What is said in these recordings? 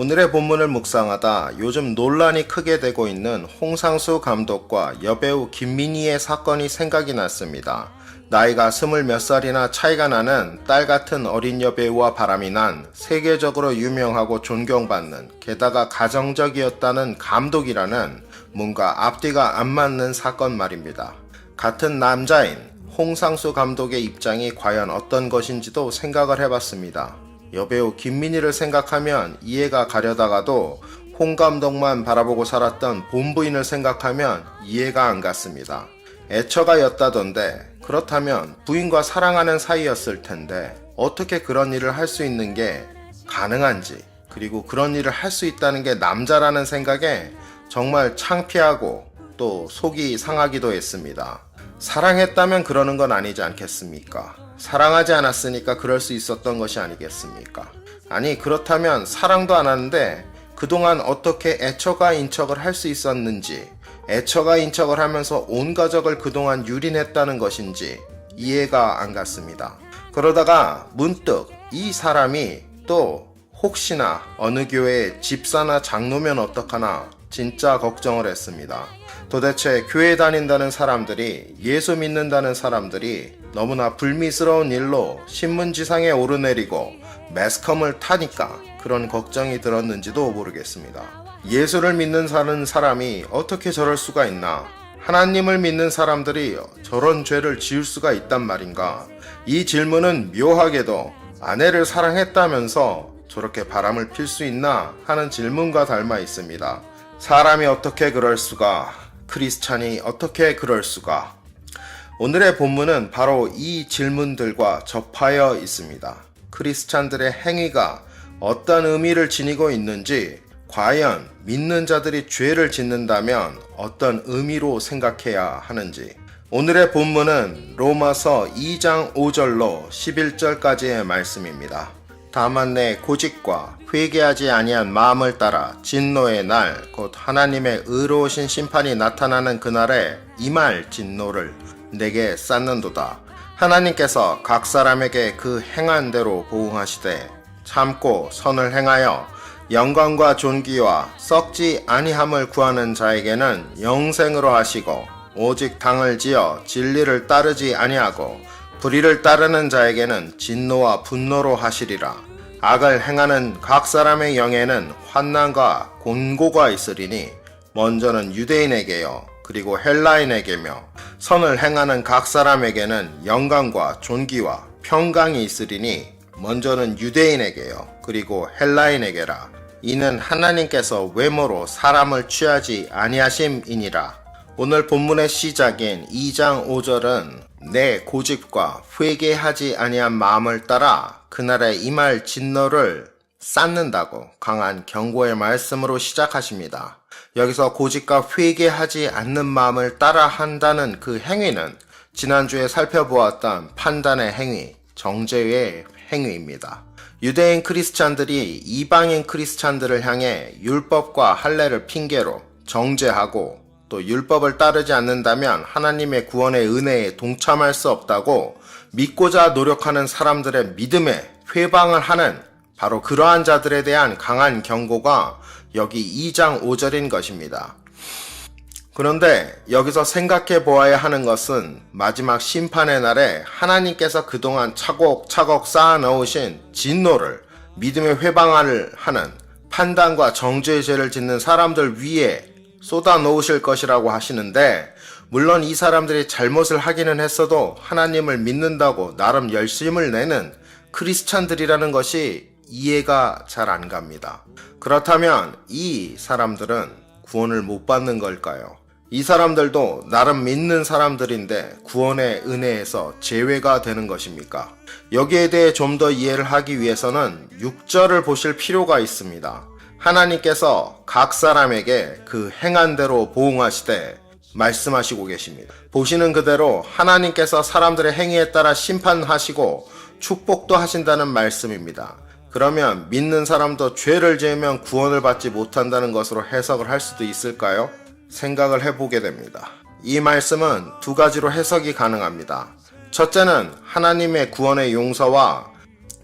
오늘의 본문을 묵상하다 요즘 논란이 크게 되고 있는 홍상수 감독과 여배우 김민희의 사건이 생각이 났습니다. 나이가 20몇 살이나 차이가 나는 딸 같은 어린 여배우와 바람이 난 세계적으로 유명하고 존경받는 게다가 가정적이었다는 감독이라는 뭔가 앞뒤가 안 맞는 사건 말입니다. 같은 남자인 홍상수 감독의 입장이 과연 어떤 것인지도 생각을 해봤습니다. 여배우 김민희를 생각하면 이해가 가려다가도 홍 감독만 바라보고 살았던 본부인을 생각하면 이해가 안 갔습니다. 애처가였다던데 그렇다면 부인과 사랑하는 사이였을 텐데 어떻게 그런 일을 할 수 있는 게 가능한지, 그리고 그런 일을 할 수 있다는 게 남자라는 생각에 정말 창피하고 또 속이 상하기도 했습니다. 사랑했다면 그러는 건 아니지 않겠습니까? 사랑하지 않았으니까 그럴 수 있었던 것이 아니겠습니까? 아니, 그렇다면 사랑도 안 하는데 그동안 어떻게 애처가인 척을 할 수 있었는지, 애처가인 척을 하면서 온 가족을 그동안 유린했다는 것인지 이해가 안 갔습니다. 그러다가 문득 이 사람이 또 혹시나 어느 교회에 집사나 장로면 어떡하나 진짜 걱정을 했습니다. 도대체 교회 다닌다는 사람들이, 예수 믿는다는 사람들이 너무나 불미스러운 일로 신문지상에 오르내리고 매스컴을 타니까 그런 걱정이 들었는지도 모르겠습니다. 예수를 믿는 사람이 어떻게 저럴 수가 있나? 하나님을 믿는 사람들이 저런 죄를 지을 수가 있단 말인가? 이 질문은 묘하게도 아내를 사랑했다면서 저렇게 바람을 필 수 있나 하는 질문과 닮아 있습니다. 사람이 어떻게 그럴 수가? 크리스찬이 어떻게 그럴 수가? 오늘의 본문은 바로 이 질문들과 접하여 있습니다. 크리스찬들의 행위가 어떤 의미를 지니고 있는지, 과연 믿는 자들이 죄를 짓는다면 어떤 의미로 생각해야 하는지. 오늘의 본문은 로마서 2장 5절로 11절까지의 말씀입니다. 다만 내 고집과 회개하지 아니한 마음을 따라 진노의 날, 곧 하나님의 의로우신 심판이 나타나는 그날에 임할 진노를 내게 쌓는도다. 하나님께서 각 사람에게 그 행한 대로 보응하시되 참고 선을 행하여 영광과 존귀와 썩지 아니함을 구하는 자에게는 영생으로 하시고, 오직 당을 지어 진리를 따르지 아니하고 불의를 따르는 자에게는 진노와 분노로 하시리라. 악을 행하는 각 사람의 영에는 환난과 곤고가 있으리니 먼저는 유대인에게요 그리고 헬라인에게며, 선을 행하는 각 사람에게는 영광과 존귀와 평강이 있으리니 먼저는 유대인에게요 그리고 헬라인에게라. 이는 하나님께서 외모로 사람을 취하지 아니하심이니라. 오늘 본문의 시작인 2장 5절은 내 고집과 회개하지 아니한 마음을 따라 그날에 임할 진노를 쌓는다고 강한 경고의 말씀으로 시작하십니다. 여기서 고집과 회개하지 않는 마음을 따라 한다는 그 행위는 지난주에 살펴보았던 판단의 행위, 정죄의 행위입니다. 유대인 크리스찬들이 이방인 크리스찬들을 향해 율법과 할례를 핑계로 정죄하고, 또 율법을 따르지 않는다면 하나님의 구원의 은혜에 동참할 수 없다고 믿고자 노력하는 사람들의 믿음에 회방을 하는 바로 그러한 자들에 대한 강한 경고가 여기 2장 5절인 것입니다. 그런데 여기서 생각해 보아야 하는 것은 마지막 심판의 날에 하나님께서 그동안 차곡차곡 쌓아 넣으신 진노를 믿음의 회방을 하는 판단과 정죄의 죄를 짓는 사람들 위에 쏟아 놓으실 것이라고 하시는데, 물론 이 사람들이 잘못을 하기는 했어도 하나님을 믿는다고 나름 열심을 내는 크리스찬들이라는 것이 이해가 잘 안 갑니다. 그렇다면 이 사람들은 구원을 못 받는 걸까요? 이 사람들도 나름 믿는 사람들인데 구원의 은혜에서 제외가 되는 것입니까? 여기에 대해 좀 더 이해를 하기 위해서는 6절을 보실 필요가 있습니다. 하나님께서 각 사람에게 그 행한 대로 보응하시되 말씀하시고 계십니다. 보시는 그대로 하나님께서 사람들의 행위에 따라 심판하시고 축복도 하신다는 말씀입니다. 그러면 믿는 사람도 죄를 지으면 구원을 받지 못한다는 것으로 해석을 할 수도 있을까요? 생각을 해보게 됩니다. 이 말씀은 두 가지로 해석이 가능합니다. 첫째는 하나님의 구원의 용서와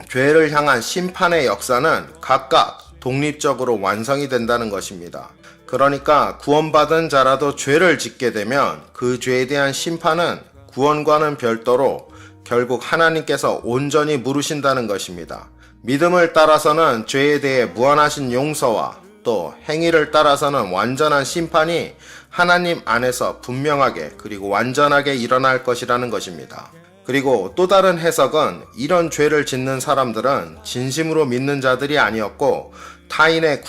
죄를 향한 심판의 역사는 각각 독립적으로 완성이 된다는 것입니다. 그러니까 구원받은 자라도 죄를 짓게 되면 그 죄에 대한 심판은 구원과는 별도로 결국 하나님께서 온전히 물으신다는 것입니다. 믿음을 따라서는 죄에 대해 무한하신 용서와 또 행위를 따라서는 완전한 심판이 하나님 안에서 분명하게 그리고 완전하게 일어날 것이라는 것입니다. 그리고 또 다른 해석은 이런 죄를 짓는 사람들은 진심으로 믿는 자들이 아니었고 타인의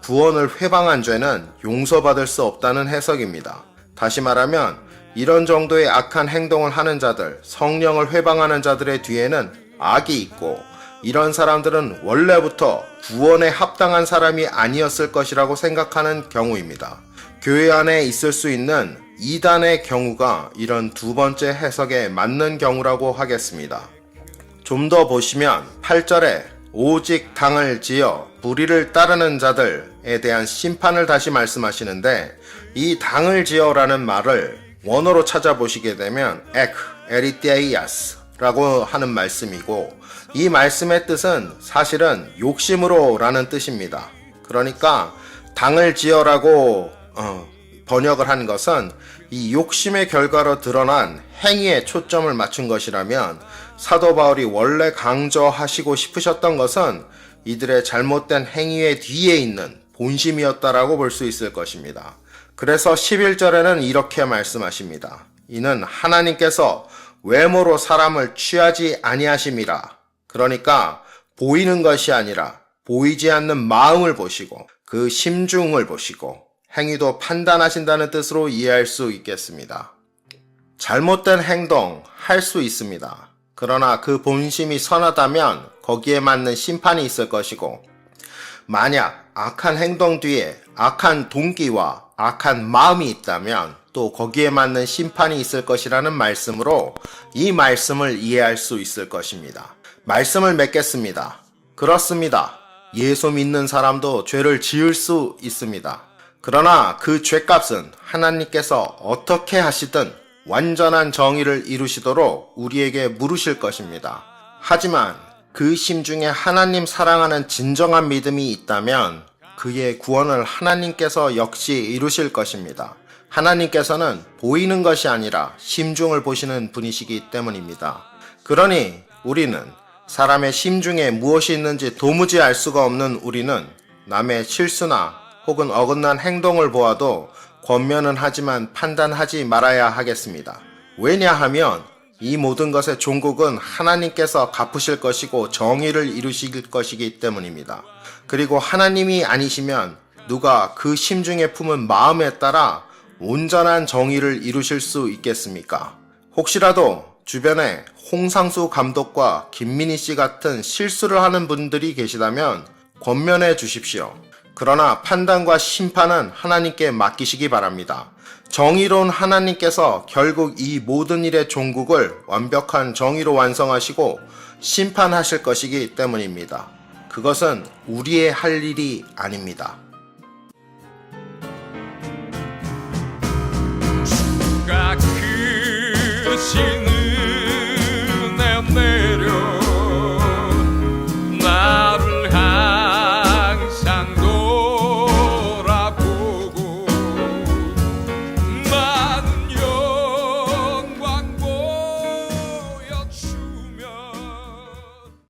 구원을 회방한 죄는 용서받을 수 없다는 해석입니다. 다시 말하면 이런 정도의 악한 행동을 하는 자들, 성령을 회방하는 자들의 뒤에는 악이 있고 이런 사람들은 원래부터 구원에 합당한 사람이 아니었을 것이라고 생각하는 경우입니다. 교회 안에 있을 수 있는 이단의 경우가 이런 두 번째 해석에 맞는 경우라고 하겠습니다. 좀 더 보시면 8절에 오직 당을 지어 불의를 따르는 자들에 대한 심판을 다시 말씀하시는데 이 당을 지어라는 말을 원어로 찾아보시게 되면 에리테이아스 라고 하는 말씀이고 이 말씀의 뜻은 사실은 욕심으로 라는 뜻입니다. 그러니까 당을 지어라고 번역을 한 것은 이 욕심의 결과로 드러난 행위에 초점을 맞춘 것이라면 사도 바울이 원래 강조하시고 싶으셨던 것은 이들의 잘못된 행위의 뒤에 있는 본심이었다라고 볼 수 있을 것입니다. 그래서 11절에는 이렇게 말씀하십니다. 이는 하나님께서 외모로 사람을 취하지 아니하심이라. 그러니까 보이는 것이 아니라 보이지 않는 마음을 보시고 그 심중을 보시고 행위도 판단하신다는 뜻으로 이해할 수 있겠습니다. 잘못된 행동 할 수 있습니다. 그러나 그 본심이 선하다면 거기에 맞는 심판이 있을 것이고 만약 악한 행동 뒤에 악한 동기와 악한 마음이 있다면 또 거기에 맞는 심판이 있을 것이라는 말씀으로 이 말씀을 이해할 수 있을 것입니다. 말씀을 맺겠습니다. 그렇습니다. 예수 믿는 사람도 죄를 지을 수 있습니다. 그러나 그 죄값은 하나님께서 어떻게 하시든 완전한 정의를 이루시도록 우리에게 물으실 것입니다. 하지만 그 심중에 하나님 사랑하는 진정한 믿음이 있다면 그의 구원을 하나님께서 역시 이루실 것입니다. 하나님께서는 보이는 것이 아니라 심중을 보시는 분이시기 때문입니다. 그러니 우리는 사람의 심중에 무엇이 있는지 도무지 알 수가 없는 우리는 남의 실수나 혹은 어긋난 행동을 보아도 권면은 하지만 판단하지 말아야 하겠습니다. 왜냐하면 이 모든 것의 종국은 하나님께서 갚으실 것이고 정의를 이루실 것이기 때문입니다. 그리고 하나님이 아니시면 누가 그 심중에 품은 마음에 따라 온전한 정의를 이루실 수 있겠습니까? 혹시라도 주변에 홍상수 감독과 김민희 씨 같은 실수를 하는 분들이 계시다면 권면해 주십시오. 그러나 판단과 심판은 하나님께 맡기시기 바랍니다. 정의로운 하나님께서 결국 이 모든 일의 종국을 완벽한 정의로 완성하시고 심판하실 것이기 때문입니다. 그것은 우리의 할 일이 아닙니다. 주가 크신